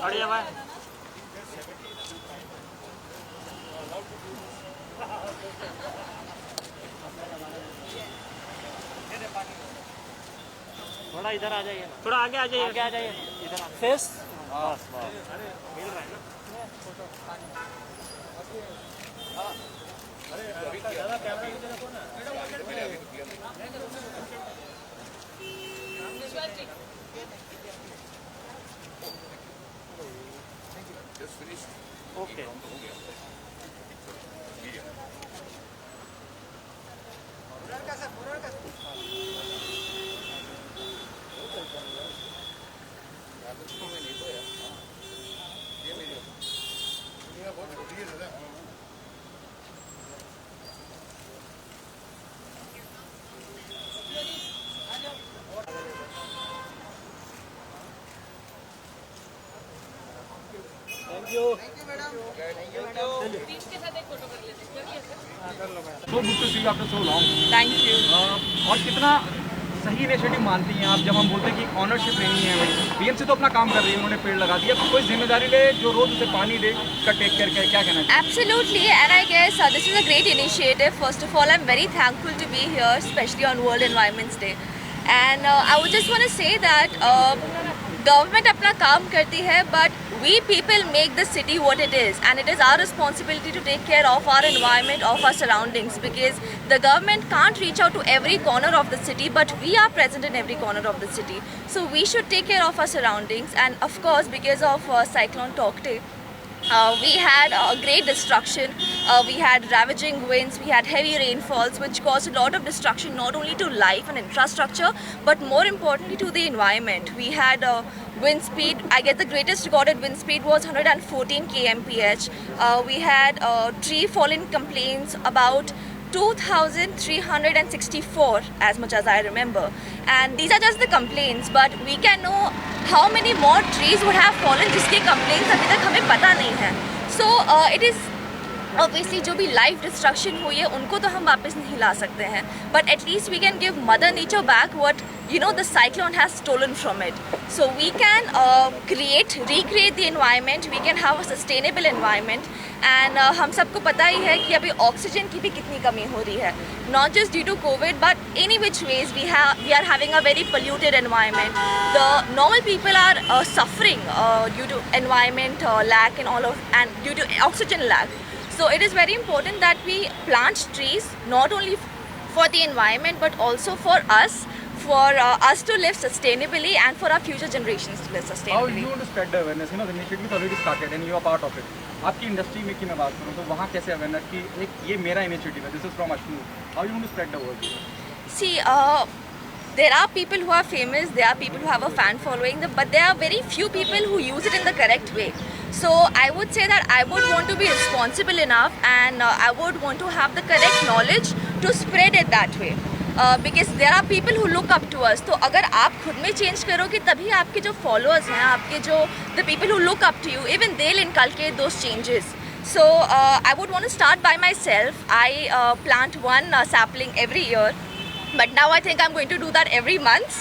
बढ़िया भाई। थोड़ा इधर आ जाइए, थोड़ा आगे आ जाइए, आगे आ जाइए, इधर फेस। बस बस मिल रहा है ना। Okay So good to see you after so long. Thank you. और कितना सही इनिशिएटिव मानती हैं आप जब हम बोलते हैं कि ऑनरशिप लेनी है भाई, बीएमसी तो अपना काम कर रही है, उन्होंने पेड़ लगा दिया, कोई जिम्मेदारी ले जो रोज उसे पानी दे का टेक केयर क्या कहना है? Absolutely, and I guess this is a great initiative. First of all, I'm very thankful to be here, especially on World Environment Day. And I would just want to say that government अपना काम करती है, but we people make the city what it is, and it is our responsibility to take care of our environment, of our surroundings, because the government can't reach out to every corner of the city, but we are present in every corner of the city. So we should take care of our surroundings, and of course, because of Cyclone Tauktae, we had great destruction. We had ravaging winds, we had heavy rainfalls, which caused a lot of destruction not only to life and infrastructure, but more importantly to the environment. We had wind speed, I guess the greatest recorded wind speed was 114 kmph. We had tree falling complaints about 2,364 as much as I remember, and these are just the complaints, but we can know how many more trees would have fallen जिसके complaints अभी तक हमें पता नहीं है. So it is obviously जो भी life destruction हुई है उनको तो हम वापस नहीं ला सकते हैं, but at least we can give mother nature back what the cyclone has stolen from it. So we can recreate the environment, we can have a sustainable environment, and हम सबको पता ही है कि अभी ऑक्सीजन की भी कितनी कमी हो रही है, not just due to COVID, but any which ways we are having a very polluted environment. The normal people are suffering due to environment lack and due to oxygen lack. So it is very important that we plant trees not only for the environment but also for us to live sustainably and for our future generations to live How sustainably. you want to spread the awareness? The initiative is already started and you are part of it. आपकी industry में की मैं बात करूँ तो वहाँ कैसे awareness की एक ये मेरा इनिशिएटिव है, this is from Ashnu, how you want to spread the word? See, there are people who are famous, there are people who have a fan following, but there are very few people who use it in the correct way. So I would say that I would want to be responsible enough, and I would want to have the correct knowledge to spread it that way. Because there are people who look up to us. तो अगर आप खुद में change करोगे तभी आपके जो followers हैं, आपके जो the people who look up to you, even they'll inculcate those changes. So I would want to start by myself. I plant one sapling every year, but now I think I'm going to do that every month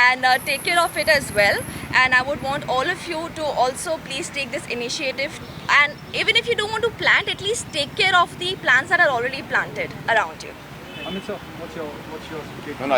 and take care of it as well. And I would want all of you to also please take this initiative, and even if you don't want to plant, at least take care of the plants that are already planted around you. Amit sir, what's your No, I think